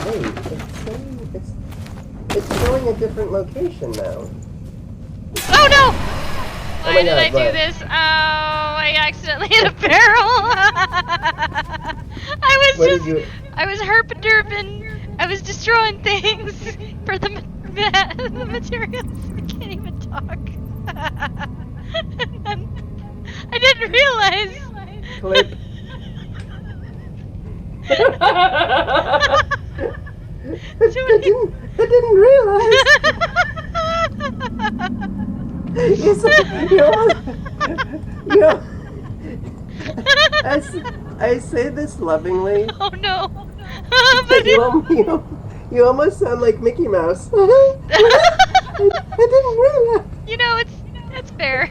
Wait, it's showing a different location now. Oh no! Oh Why my did God, I do what? this? Oh, I accidentally hit a barrel. What did you... I was herpaderping. I was destroying things for the materials. I can't even talk. And then I didn't realize. Clip. Too I didn't realize. You almost... You... I say this lovingly, Oh no. but you almost sound like Mickey Mouse. I didn't realize. You know, it's fair.